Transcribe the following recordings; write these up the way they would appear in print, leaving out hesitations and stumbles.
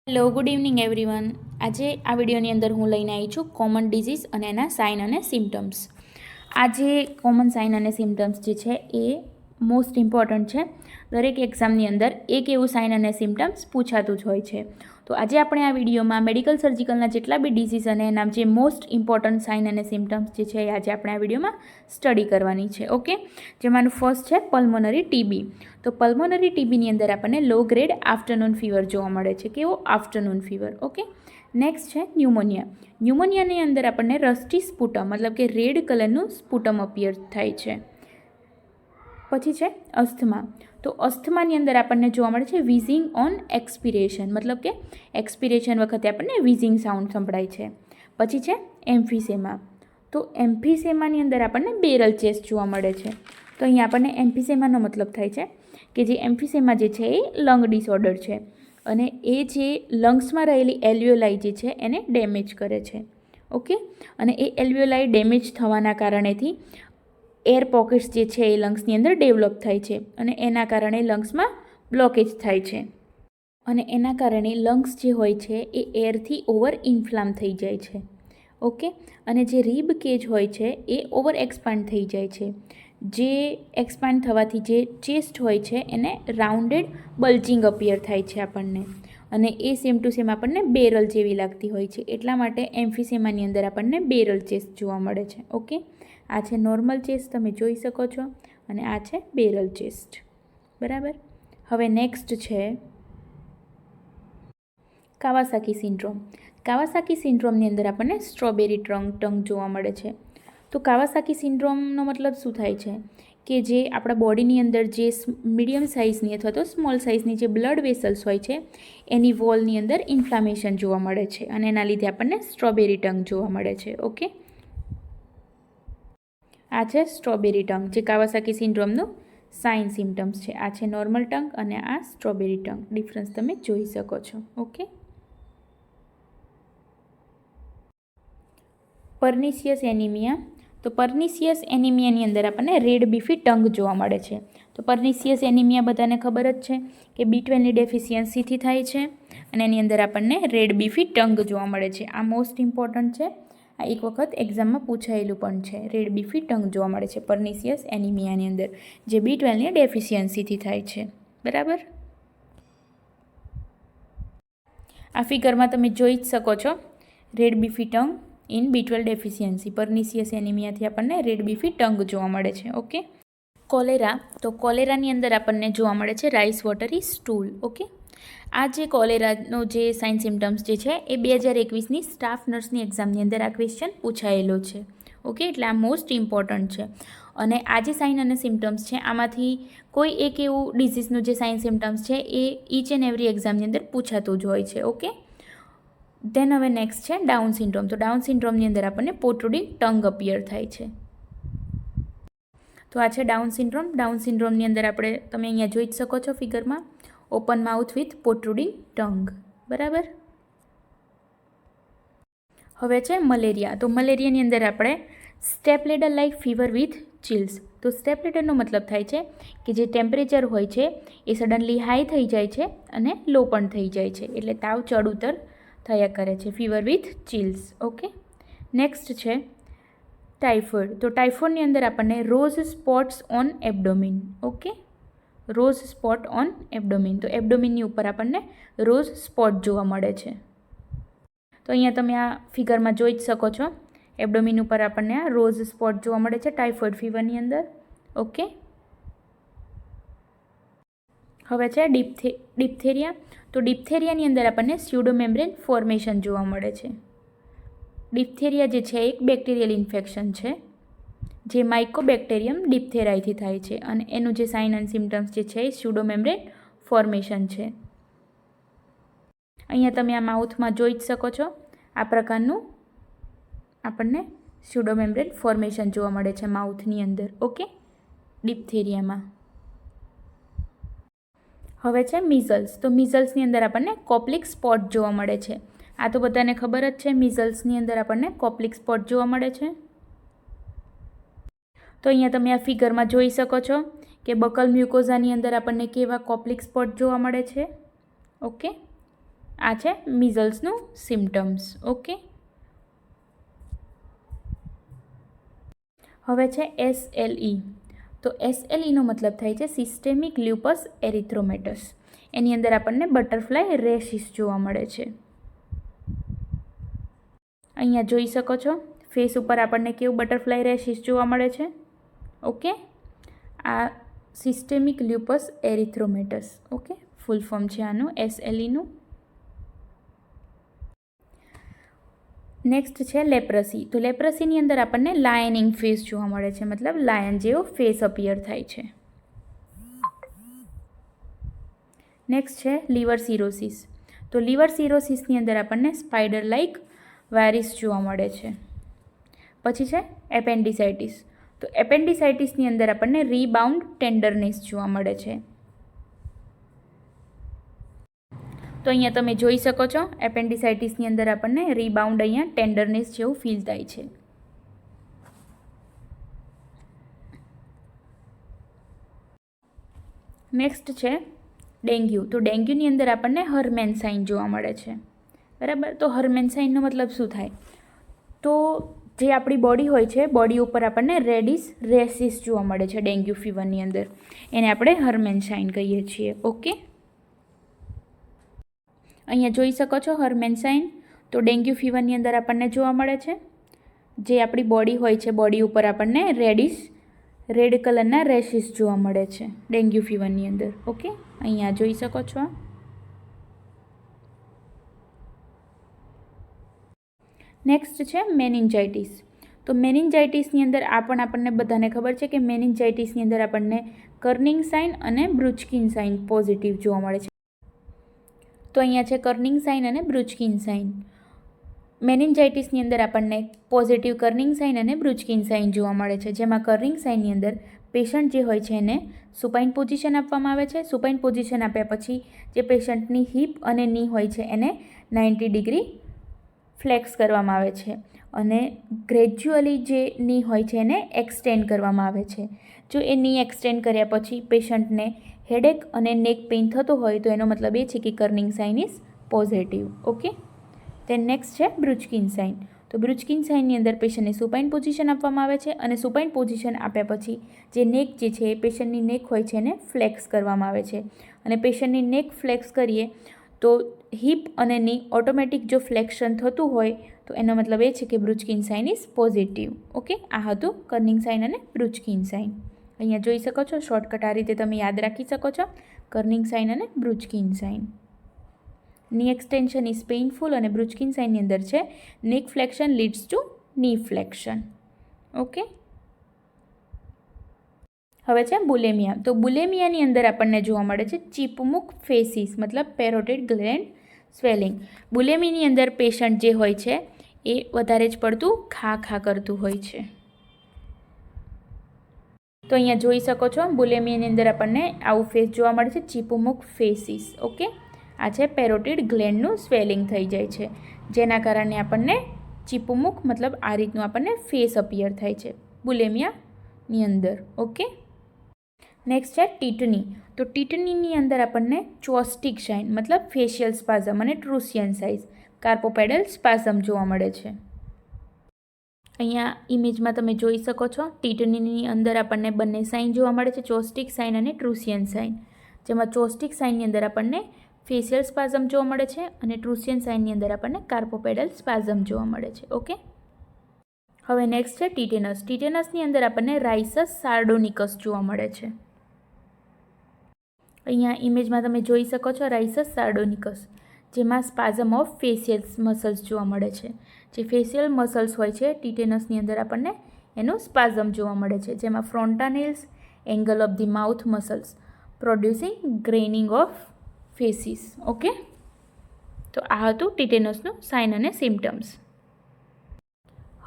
Hello, good evening everyone. આજે આ વિડીયોની અંદર હું લઈને આવી છું કોમન ડિઝીઝ અને એના સાઇન અને સિમ્ટમ્સ. આ જે કોમન સાઇન અને સિમ્ટમ્સ જે છે એ મોસ્ટ ઇમ્પોર્ટન્ટ છે. દરેક એક્ઝામની અંદર એક એવું સાઇન અને સિમ્ટમ્સ પૂછાતું જ હોય છે. તો આજે આપણે આ વિડીયોમાં મેડિકલ સર્જિકલના જેટલા બી ડિઝીઝ અને એના જે મોસ્ટ ઇમ્પોર્ટન્ટ સાઇન અને સિમ્ટમ્સ જે છે એ આજે આપણે આ વિડીયોમાં સ્ટડી કરવાની છે. ઓકે, જેમાંનું ફર્સ્ટ છે પલ્મોનરી ટીબી. તો પલ્મોનરી ટીબીની અંદર આપણને લો ગ્રેડ આફ્ટરનૂન ફીવર જોવા મળે છે. કેવો? Afternoon fever. ઓકે, નેક્સ્ટ છે ન્યુમોનિયા. ન્યુમોનિયાની અંદર આપણને રસ્ટી સ્પુટમ મતલબ કે રેડ કલરનું સ્પુટમ અપિયર થાય છે. પછી છે અસ્થમા. તો અસ્થમાની અંદર આપણને જોવા મળે છે વિઝિંગ ઓન એક્સપિરેશન મતલબ કે એક્સપિરેશન વખતે આપણને વિઝિંગ સાઉન્ડ સંભળાય છે. પછી છે એમ્ફીસેમા. તો એમ્ફીસેમાની અંદર આપણને બેરલ ચેસ્ટ જોવા મળે છે. તો અહીંયા આપણને એમ્ફીસેમાનો મતલબ થાય છે કે જે એમ્ફીસેમા જે છે એ લંગ ડિસઓર્ડર છે અને એ જે લંગ્સમાં રહેલી એલ્વિયોલાઈ જે છે એને ડેમેજ કરે છે. ઓકે, અને એ એલ્વિયોલાઈ ડેમેજ થવાના કારણેથી એર પોકેટ્સ જે છે એ લંગ્સની અંદર ડેવલપ થાય છે અને એના કારણે લંગ્સમાં બ્લોકેજ થાય છે અને એના કારણે લંગ્સ જે હોય છે એ એરથી ઓવર ઇન્ફ્લામ થઈ જાય છે. ઓકે, અને જે રીબ કેજ હોય છે એ ઓવર એક્સપાન્ડ થઈ જાય છે. જે એક્સપાન્ડ થવાથી જે ચેસ્ટ હોય છે એને રાઉન્ડેડ બલ્જિંગ અપિયર થાય છે આપણને, અને એ સેમ ટુ સેમ આપણને બેરલ જેવી લાગતી હોય છે. એટલા માટે એમ્ફીસેમાની અંદર આપણને બેરલ ચેસ્ટ જોવા મળે છે. ઓકે, આ છે નોર્મલ ચેસ્ટ, તમે જોઈ શકો છો, અને આ છે બેરલ ચેસ્ટ. બરાબર. હવે નેક્સ્ટ છે કાવાસાકી સિન્ડ્રોમ. કાવાસાકી સિન્ડ્રોમની અંદર આપણને સ્ટ્રોબેરી ટંગ જોવા મળે છે. તો કાવાસાકી સિન્ડ્રોમનો મતલબ શું થાય છે કે જે આપણા બોડીની અંદર જે મીડિયમ સાઇઝની અથવા તો સ્મોલ સાઇઝની જે બ્લડ વેસલ્સ હોય છે એની વોલની અંદર ઇન્ફ્લામેશન જોવા મળે છે અને એના લીધે આપણને સ્ટ્રોબેરી ટંગ જોવા મળે છે. ઓકે, આ છે સ્ટ્રોબેરી ટંગ જે કાવાસાકી સિન્ડ્રોમનું સાઇન સિમ્ટમ્સ છે. આ છે નોર્મલ ટંગ અને આ સ્ટ્રોબેરી ટંગ. ડિફરન્સ તમે જોઈ શકો છો. Okay, pernicious anaemia. તો પર્નિશિયસ એનિમિયાની અંદર આપણને રેડ બીફી ટંગ જોવા મળે છે. તો પર્નિશિયસ એનિમિયા બધાને ખબર જ છે કે B12ની ડેફિશિયન્સીથી થાય છે અને એની અંદર આપણને રેડ બીફી ટંગ જોવા મળે છે. આ મોસ્ટ ઇમ્પોર્ટન્ટ છે. આ એક વખત એક્ઝામમાં પૂછાયેલું પણ છે. રેડ બીફી ટંગ જોવા મળે છે પર્નિશિયસ એનિમિયાની અંદર, જે B12ની ડેફિશિયન્સીથી થાય છે. બરાબર. આ ફિગરમાં તમે જોઈ જ શકો છો red beefy tongue in B12 deficiency. Pernicious એનિમિયાથી આપણને રેડ બીફી ટંગ જોવા મળે છે. Okay, cholera. તો કોલેરાની અંદર આપણને જોવા મળે છે રાઈસ વોટરી સ્ટૂલ. ઓકે, આ જે કોલેરાનો જે સાઇન સિમ્ટમ્સ જે છે એ 2021ની સ્ટાફ નર્સની એક્ઝામની અંદર આ ક્વેશ્ચન પૂછાયેલો છે. ઓકે, એટલે આ મોસ્ટ ઇમ્પોર્ટન્ટ છે. અને આ જે સાઇન અને સિમ્ટમ્સ છે આમાંથી કોઈ એક એવું ડિઝીઝનું જે સાઇન સિમ્ટમ્સ છે એ ઈચ એન્ડ એવરી એક્ઝામની અંદર પૂછાતું જ હોય છે. ઓકે, ધેન હવે નેક્સ્ટ છે ડાઉન સિન્ડ્રોમ. તો ડાઉન સિન્ડ્રોમની અંદર આપણને પ્રોટ્રુડિંગ ટંગ અપિયર થાય છે. તો આ છે ડાઉન સિન્ડ્રોમ. ડાઉન સિન્ડ્રોમની અંદર આપણે તમે અહીંયા જોઈ જ શકો છો ફિગરમાં ઓપન માઉથ વિથ પ્રોટ્રુડિંગ ટંગ. બરાબર. હવે છે મલેરિયા. તો મલેરિયાની અંદર આપણે સ્ટેપલેડર લાઇક ફીવર વિથ ચિલ્સ. તો સ્ટેપલેડરનો મતલબ થાય છે કે જે ટેમ્પરેચર હોય છે એ સડનલી હાઈ થઈ જાય છે અને લો પણ થઈ જાય છે, એટલે તાવ ચડ ઉતર થયા કરે છે. Fever with chills. Okay, next છે ટાઇફોઇડ. તો ટાઇફોઇડની અંદર આપણને rose spots on abdomen. Okay, rose spot on abdomen. તો એબ્ડોમિનની ઉપર આપણને રોઝ સ્પોટ જોવા મળે છે. તો અહીંયા તમે આ ફિગરમાં જોઈ જ શકો છો એબ્ડોમિન ઉપર આપણને આ રોઝ સ્પોટ જોવા મળે છે ટાઇફોઇડ ફીવરની અંદર. ઓકે, હવે છે ડિપ્થેરિયા. તો ડિપ્થેરિયાની અંદર આપણને સ્યુડોમેમ્બ્રેન ફોર્મેશન જોવા મળે છે. ડિપ્થેરિયા જે છે એક બેક્ટેરિયલ ઇન્ફેક્શન છે જે માઇકોબેક્ટેરિયમ ડિપ્થેરાઈથી થાય છે અને એનું જે સાઇન એન્ડ સિમ્ટમ્સ જે છે એ સ્યુડોમેમ્બ્રેન ફોર્મેશન છે. અહીંયા તમે આ માઉથમાં જોઈ જ શકો છો આ પ્રકારનું આપણને સ્યુડોમેમ્બ્રેન ફોર્મેશન જોવા મળે છે માઉથની અંદર. ઓકે, ડિપ્થેરિયામાં. હવે છે મિઝલ્સ. તો મિઝલ્સની અંદર આપણને કોપ્લિક સ્પોટ જોવા મળે છે. આ તો બધાને ખબર જ છે, મિઝલ્સની અંદર આપણને કોપ્લિક સ્પોટ જોવા મળે છે. તો અહીંયા તમે આ ફિગરમાં જોઈ શકો છો કે બકલ મ્યુકોઝાની અંદર આપણને કેવા કોપ્લિક સ્પોટ જોવા મળે છે. ઓકે, આ છે મિઝલ્સનું સિમ્ટમ્સ. ઓકે, હવે છે SLE. તો SLEનો મતલબ થાય છે સિસ્ટેમિક લ્યુપસ એરિથ્રોમેટસ. એની અંદર આપણને બટરફ્લાય રેશિસ જોવા મળે છે. અહીંયા જોઈ શકો છો ફેસ ઉપર આપણને કેવું બટરફ્લાય રેશિસ જોવા મળે છે. ઓકે, આ systemic lupus erythematosus. Okay, full form છે આનું SLEનું. નેક્સ્ટ છે લેપ્રસી. તો લેપ્રસીની અંદર આપણને લાયનિંગ ફેસ જોવા મળે છે, મતલબ લાયન જેવો ફેસ અપિયર થાય છે. નેક્સ્ટ છે લીવર સિરોસિસ. તો લીવર સિરોસિસની અંદર આપણને સ્પાઈડર લાઇક વાયરિસ જોવા મળે છે. પછી છે એપેન્ડિસાઇટિસ. તો એપેન્ડિસાઇટિસની અંદર આપણને રીબાઉન્ડ ટેન્ડરનેસ જોવા મળે છે. તો અહીંયા તમે જોઈ શકો છો એપેન્ડિસાઇટિસની અંદર આપણને રીબાઉન્ડ અહીંયા ટેન્ડરનેસ જેવું ફીલ થાય છે. નેક્સ્ટ છે ડેન્ગ્યુ. તો ડેન્ગ્યુની અંદર આપણને હર્મેન સાઇન જોવા મળે છે. બરાબર, તો હર્મેન સાઇનનો મતલબ શું થાય? તો જે આપણી બોડી હોય છે, બોડી ઉપર આપણને રેડિશ રેસિસ જોવા મળે છે ડેન્ગ્યુ ફીવરની અંદર. એને આપણે હર્મેન સાઇન કહીએ છીએ. ઓકે, અહીંયા જોઈ શકો છો હર્મેન સાઇન. તો ડેન્ગ્યુ ફીવરની અંદર આપણને જોવા મળે છે જે આપણી બોડી હોય છે, બોડી ઉપર આપણને રેડ કલરના રેશિસ જોવા મળે છે ડેન્ગ્યુ ફીવરની અંદર. ઓકે, અહીંયા જોઈ શકો છો. નેક્સ્ટ છે મેનિન્જાઇટિસ. તો મેનિન્જાઇટિસની અંદર આપણને બધાને ખબર છે કે મેનિન્જાઇટિસની અંદર આપણને કર્નિંગ સાઇન અને બ્રુચકિન સાઇન પોઝિટિવ જોવા મળે છે. તો અહીંયા છે કર્નિંગ સાઇન અને બ્રુચકિન સાઇન. મેનિન્જાઇટિસની અંદર આપણને પોઝિટિવ કર્નિંગ સાઇન અને બ્રુચકિન સાઇન જોવા મળે છે, જેમાં કર્નિંગ સાઇનની અંદર પેશન્ટ જે હોય છે એને સુપાઇન પોઝિશન આપવામાં આવે છે. સુપાઇન પોઝિશન આપ્યા પછી જે પેશન્ટની હિપ અને ની હોય છે એને 90 ડિગ્રી ફ્લેક્સ કરવામાં આવે છે અને ગ્રેજ્યુઅલી જે ની હોય છે એને એક્સટેન્ડ કરવામાં આવે છે. જો એ ની એક્સટેન્ડ કર્યા પછી પેશન્ટને હેડેક અને નેક પેઇન થતો હોય તો એનો મતલબ એ છે કે Kernig sign is positive. Okay, then next છે બ્રુચકિન સાઇન. તો બ્રુચકિન સાઇનની અંદર પેશન્ટને સુપાઇન પોઝિશન આપવામાં આવે છે અને સુપાઇન પોઝિશન આપ્યા પછી જે નેક જે છે એ પેશન્ટની નેક હોય છે એને ફ્લેક્સ કરવામાં આવે છે અને પેશન્ટની નેક ફ્લેક્સ કરીએ તો હિપ અને ની ઓટોમેટિક જો ફ્લેક્શન થતું હોય તો એનો મતલબ એ છે કે બ્રુચકિન સાઇન ઇઝ પોઝિટિવ. ઓકે, આ હતું કર્નિંગ સાઇન અને બ્રુચકિન સાઇન. અહીંયા જોઈ શકો છો શોર્ટકટ આ રીતે તમે યાદ રાખી શકો છો કર્નિંગ સાઇન અને બ્રુચકિન સાઇન. ની એક્સટેન્શન ઇઝ પેઇનફુલ અને બ્રુચકિન સાઇનની અંદર છે નેક ફ્લેક્શન લીડ્સ ટુ ની ફ્લેક્શન. ઓકે, હવે છે બુલેમિયા. તો બુલેમિયાની અંદર આપણને જોવા મળે છે ચીપમુખ ફેસિસ, મતલબ પેરોટિડ ગ્લેન્ડ સ્વેલિંગ. બુલેમીની અંદર પેશન્ટ જે હોય છે એ વધારે જ પડતું ખા કરતું હોય છે. તો અહીંયા જોઈ શકો છો બુલેમિયાની અંદર આપણને આવું ફેસ જોવા મળે છે ચીપમુખ ફેસિસ. ઓકે, આ છે પેરોટિડ ગ્લેન્ડનું સ્વેલિંગ થઈ જાય છે જેના કારણે આપણને ચીપમુખ મતલબ આ રીતનું આપણને ફેસ અપિયર થાય છે બુલેમિયાની અંદર. ઓકે, નેક્સ્ટ છે ટીટની. તો ટીટનીની અંદર આપણને ચોસ્ટિક સાઇન મતલબ ફેશિયલ સ્પાઝમ અને ટ્રુસિયન સાઇઝ કાર્પોપેડલ સ્પાઝમ જોવા મળે છે. અહીંયા ઇમેજમાં તમે જોઈ શકો છો ટીટનીની અંદર આપણને બંને સાઇન જોવા મળે છે, ચોસ્ટિક સાઇન અને ટ્રુસિયન સાઇન. જેમાં ચોસ્ટિક સાઇનની અંદર આપણને ફેશિયલ સ્પાઝમ જોવા મળે છે અને ટ્રુસિયન સાઇનની અંદર આપણને કાર્પોપેડલ સ્પાઝમ જોવા મળે છે. ઓકે, હવે નેક્સ્ટ છે ટીટેનસ. ટીટેનસની અંદર આપણને રાઇસસ સાર્ડોનિકસ જોવા મળે છે. અહીંયા ઇમેજમાં તમે જોઈ શકો છો રાઇસસ સાર્ડોનિકસ, જેમાં સ્પાઝમ ઓફ ફેશિયલ મસલ્સ જોવા મળે છે. જે ફેશિયલ મસલ્સ હોય છે ટીટેનસની અંદર આપણને એનું સ્પાઝમ જોવા મળે છે, જેમાં fontanelles angle of the mouth muscles producing grinning of faces. Okay, તો આ હતું ટીટેનસનું સાઇન અને સિમ્ટમ્સ.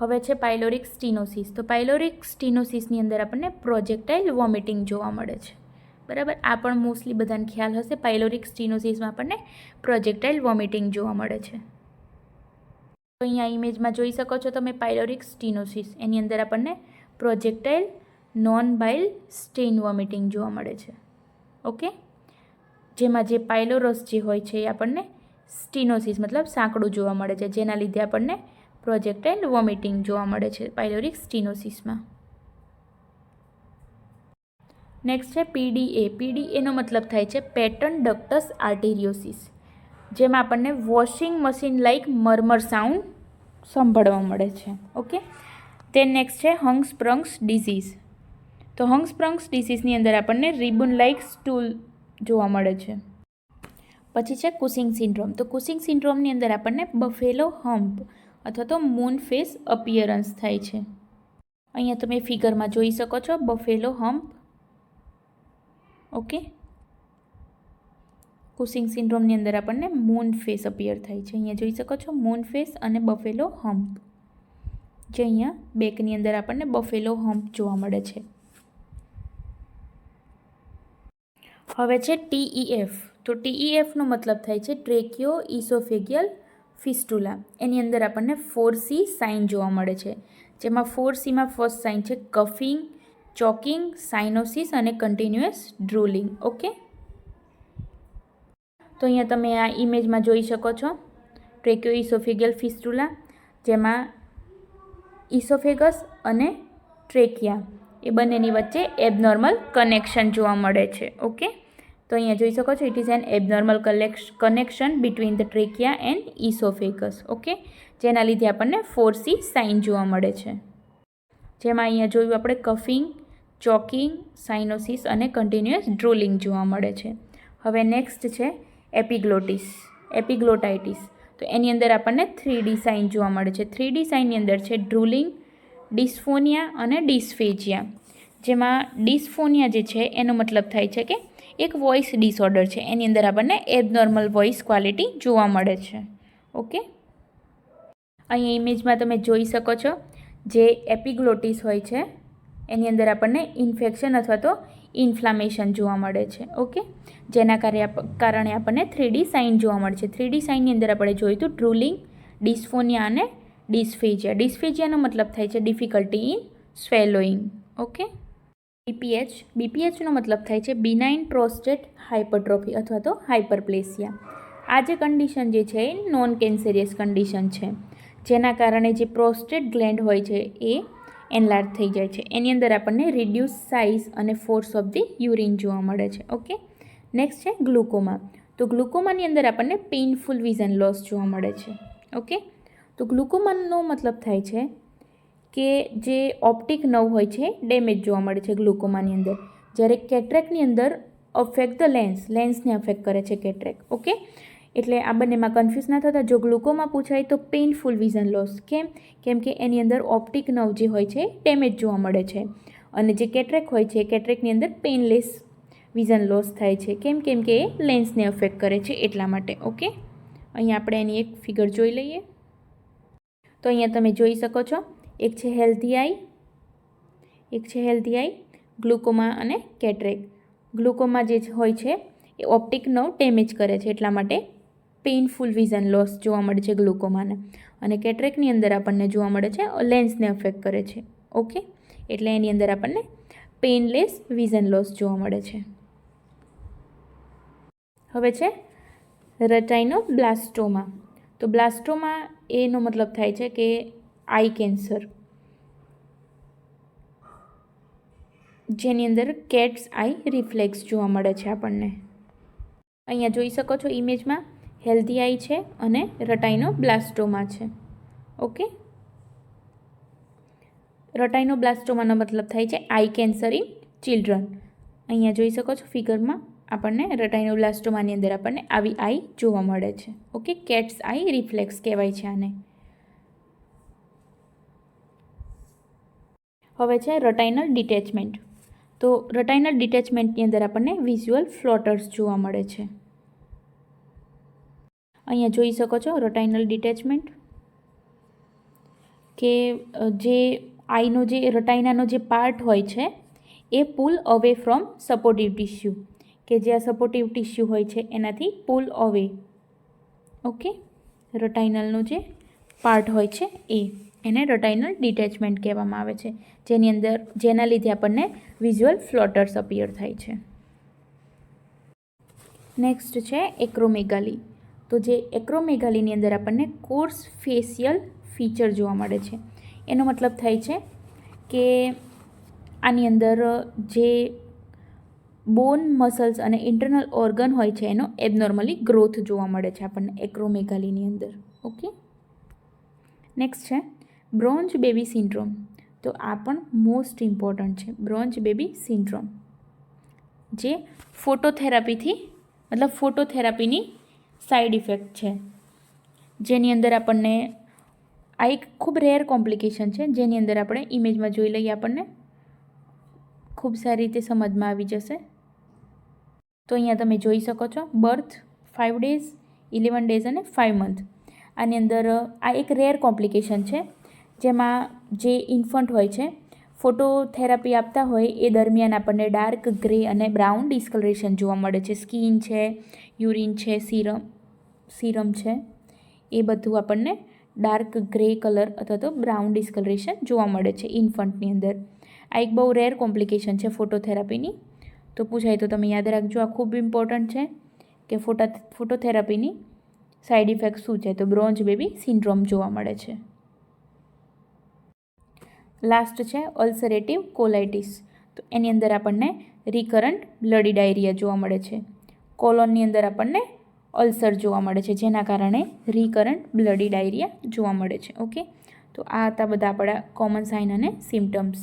હવે છે પાયલોરિક સ્ટીનોસિસ. તો પાયલોરિક સ્ટીનોસિસની અંદર આપણને પ્રોજેક્ટાઇલ વોમિટિંગ જોવા મળે છે. બરાબર, આ પણ મોસ્ટલી બધાને ખ્યાલ હશે. પાયલોરિક સ્ટીનોસિસમાં આપણને પ્રોજેક્ટાઇલ વોમિટિંગ જોવા મળે છે. તો અહીંયા ઇમેજમાં જોઈ શકો છો તમે પાયલોરિક સ્ટીનોસિસ. એની અંદર આપણને પ્રોજેક્ટાઇલ નોન બાઇલ સ્ટેઇન વોમિટિંગ જોવા મળે છે. ઓકે, જેમાં જે પાયલોરસ જે હોય છે એ આપણને સ્ટીનોસિસ મતલબ સાંકડું જોવા મળે છે, જેના લીધે આપણને પ્રોજેક્ટાઇલ વોમિટિંગ જોવા મળે છે પાયલોરિક સ્ટીનોસિસમાં. નેક્સ્ટ છે પીડીએ. પીડીએનો મતલબ થાય છે પેટર્ન ડક્ટસ આર્ટેરિયોસિસ, જેમાં આપણને વોશિંગ મશીન લાઇક મરમર સાઉન્ડ સાંભળવા મળે છે. ઓકે, તે નેક્સ્ટ છે હંગસ્પ્રંગ્સ ડિઝીઝ. તો હંગસ્પ્રંગ્સ ડિઝીઝની અંદર આપણને રિબન લાઇક સ્ટૂલ જોવા મળે છે. પછી છે કુસિંગ સિન્ડ્રોમ. તો કુસિંગ સિન્ડ્રોમની અંદર આપણને બફેલો હમ્પ અથવા તો મૂન ફેસ અપિયરન્સ થાય છે. અહીંયા તમે ફિગરમાં જોઈ શકો છો બફેલો હમ્પ. ઓકે, કુસિંગ સિન્ડ્રોમની અંદર આપણને મૂન ફેસ અપિયર થાય છે. અહીંયા જોઈ શકો છો મૂન ફેસ અને બફેલો હમ્પ, જે અહીંયા બેકની અંદર આપણને બફેલો હમ્પ જોવા મળે છે. હવે છે TEF. તો TEFનો મતલબ થાય છે ટ્રેકિયો ઇસોફેગિયલ ફિસ્ટુલા. એની અંદર આપણને 4C સાઇન જોવા મળે છે, જેમાં 4Cમાં ફર્સ્ટ સાઇન છે કફિંગ, ચોકિંગ, સાઇનોસિસ અને કન્ટિન્યુઅસ ડ્રુલિંગ. ઓકે, તો અહીંયા તમે આ ઇમેજમાં જોઈ શકો છો ટ્રેકિયો ઇસોફેગિયલ ફિસ્ટુલા, જેમાં ઇસોફેગસ અને ટ્રેકિયા એ બંનેની વચ્ચે એબનોર્મલ કનેક્શન જોવા મળે છે. ઓકે, તો અહીંયા જોઈ શકો છો it is an abnormal connection between the trachea and oesophagus. Okay, જેના લીધે આપણને 4C સાઇન જોવા મળે છે, જેમાં અહીંયા જોયું આપણે કફિંગ, ચોકિંગ, સાઇનોસિસ અને કન્ટિન્યુઅસ ડ્રોલિંગ જોવા મળે છે. હવે નેક્સ્ટ છે એપિગ્લોટાઇટિસ. તો એની અંદર આપણને 3D સાઇન જોવા મળે છે. 3D સાઇનની અંદર છે ડ્રુલિંગ, ડિસ્ફોનિયા અને ડિસ્ફેજિયા. જેમાં ડિસ્ફોનિયા જે છે એનો મતલબ થાય છે કે એક વોઇસ ડિસઓર્ડર છે, એની અંદર આપણને એબનોર્મલ વોઇસ ક્વોલિટી જોવા મળે છે. ઓકે, અહીંયા ઇમેજમાં તમે જોઈ શકો છો જે એપિગ્લોટિસ હોય છે એની અંદર આપણને ઇન્ફેક્શન અથવા તો ઇન્ફ્લામેશન જોવા મળે છે. ઓકે, જેના કારણે આપણને 3D સાઇન જોવા મળે છે. 3D સાઇનની અંદર આપણે જોયું હતું ડ્રુલિંગ, ડિસ્ફોનિયા અને ડિસ્ફેજિયા. ડિસ્ફેજિયાનો મતલબ થાય છે ડિફિકલ્ટી ઇન સ્વેલોઈંગ. ઓકે, બીપીએચનો મતલબ થાય છે બિનાઇન પ્રોસ્ટેટ હાઇપરટ્રોફી અથવા તો હાઇપરપ્લેસિયા. આ જે કન્ડિશન જે છે એ નોન કેન્સરિયસ કન્ડિશન છે, જેના કારણે જે પ્રોસ્ટેટ ગ્લેન્ડ હોય છે એ એનલાર્જ થઈ જાય છે. એની અંદર આપણને રિડ્યુસ સાઇઝ અને ફોર્સ ઓફ ધી યુરિન જોવા મળે છે. ઓકે, નેક્સ્ટ છે ગ્લુકોમા. તો ગ્લુકોમાની અંદર આપણને પેઇનફુલ વિઝન લોસ જોવા મળે છે. ઓકે, તો ગ્લુકોમાનો મતલબ થાય છે કે જે ઓપ્ટિક નર્વ હોય છે ડેમેજ જોવા મળે છે ગ્લુકોમાની અંદર, જ્યારે કેટરેકની અંદર અફેક્ટ ધ લેન્સને અફેક્ટ કરે છે કેટરેક. ઓકે, એટલે આ બંનેમાં કન્ફ્યુઝ ના થતા. જો ગ્લુકોમા પૂછાય તો પેઇનફુલ વિઝન લોસ. કેમ કે એની અંદર ઓપ્ટિક નર્વ જે હોય છે ડેમેજ જોવા મળે છે, અને જે કેટરેક હોય છે કેટરેકની અંદર પેઇનલેસ વિઝન લોસ થાય છે. કેમ કે એ લેન્સને અફેક્ટ કરે છે એટલા માટે. ઓકે, અહીંયા આપણે એની એક ફિગર જોઈ લઈએ. તો અહીંયા તમે જોઈ શકો છો એક છે હેલ્ધી આઈ, ગ્લુકોમા અને કેટરેક. ગ્લુકોમા જે હોય છે એ ઓપ્ટિક નર્વ ડેમેજ કરે છે એટલા માટે પેઇનફુલ વિઝન લોસ જોવા મળે છે ગ્લુકોમાને, અને કેટરેકની અંદર આપણને જોવા મળે છે લેન્સને અફેક્ટ કરે છે. ઓકે, એટલે એની અંદર આપણને પેઇનલેસ વિઝન લોસ જોવા મળે છે. હવે છે રેટાઇનોબ્લાસ્ટોમા. તો બ્લાસ્ટોમા એનો મતલબ થાય છે કે આઈ કેન્સર, જેની અંદર કેટ્સ આઈ રિફ્લેક્સ જોવા મળે છે આપણને. અહીંયા જોઈ શકો છો ઇમેજમાં હેલ્ધી આઈ છે અને રેટાઇનોબ્લાસ્ટોમા છે. ઓકે, રેટાઇનોબ્લાસ્ટોમાનો મતલબ થાય છે આઈ કેન્સર ઇન ચિલ્ડ્રન. અહીંયા જોઈ શકો છો ફિગરમાં આપણને રેટાઇનોબ્લાસ્ટોમાની અંદર આપણને આવી આઈ જોવા મળે છે. ઓકે, કેટ્સ આઈ રિફ્લેક્સ કહેવાય છે આને. હવે છે રેટાઇનલ ડિટેચમેન્ટ. તો રેટાઇનલ ડિટેચમેન્ટની અંદર આપણને વિઝ્યુઅલ ફ્લોટર્સ જોવા મળે છે. અહીંયા જોઈ શકો છો રેટાઇનલ ડિટેચમેન્ટ, કે જે આઈનો જે રેટાઇનાનો જે પાર્ટ હોય છે એ પુલ અવે ફ્રોમ સપોર્ટિવ ટિશ્યુ, કે જે આ સપોર્ટિવ ટિશ્યુ હોય છે એનાથી પુલ અવે. ઓકે, રેટાઇનલનો જે પાર્ટ હોય છે એને રેટાઇનલ ડિટેચમેન્ટ કહેવામાં આવે છે, જેના લીધે આપણને વિઝ્યુઅલ ફ્લોટર્સ અપિયર થાય છે. નેક્સ્ટ છે એક્રોમેગાલી. તો જે એક્રોમેગાલીની અંદર આપણને કોર્સ ફેશિયલ ફીચર જોવા મળે છે. એનો મતલબ થાય છે કે આની અંદર જે બોન મસલ્સ અને ઇન્ટરનલ ઓર્ગન હોય છે એનો એબનોર્મલી ગ્રોથ જોવા મળે છે આપણને એક્રોમેગાલીની અંદર. ઓકે, નેક્સ્ટ છે બ્રોન્ઝ બેબી સિન્ડ્રોમ. તો આ પણ મોસ્ટ ઇમ્પોર્ટન્ટ છે. બ્રોન્ઝ બેબી સિન્ડ્રોમ જે ફોટોથેરાપીની સાઈડ ઇફેક્ટ છે, જેની અંદર આપણને આ એક ખૂબ રેર કોમ્પ્લિકેશન છે, જેની અંદર આપણે ઇમેજમાં જોઈ લઈએ આપણને ખૂબ સારી રીતે સમજમાં આવી જશે. તો અહીંયા તમે જોઈ શકો છો બર્થ 5 days, 11 days અને 5 month. આની અંદર આ એક રેર કોમ્પ્લિકેશન છે, જેમાં જે ઇન્ફન્ટ હોય છે ફોટોથેરાપી આપતા હોય એ દરમિયાન આપણને ડાર્ક ગ્રે અને બ્રાઉન ડિસ્કલરેશન જોવા મળે છે. સ્કિન છે, યુરિન છે, સીરમ છે, એ બધું આપણને ડાર્ક ગ્રે કલર અથવા તો બ્રાઉન ડિસ્કલરેશન જોવા મળે છે ઇન્ફન્ટની અંદર. આ એક બહુ રેર કોમ્પ્લિકેશન છે ફોટોથેરાપીની. તો પૂછાય તો તમે યાદ રાખજો, આ ખૂબ ઇમ્પોર્ટન્ટ છે કે ફોટોથેરાપીની સાઈડ ઇફેક્ટ શું છે. તો બ્રોન્ઝ બેબી સિન્ડ્રોમ જોવા મળે છે. લાસ્ટ છે અલ્સરેટિવ કોલાઇટિસ. તો એની અંદર આપણને રિકરન્ટ બ્લડી ડાયરિયા જોવા મળે છે. કોલોનની અંદર આપણને અલ્સર જોવા મળે છે, જેના કારણે રિકરન્ટ બ્લડી ડાયરિયા જોવા મળે છે. ઓકે, તો આ હતા બધા આપણા કોમન સાઇન અને સિમ્ટમ્સ.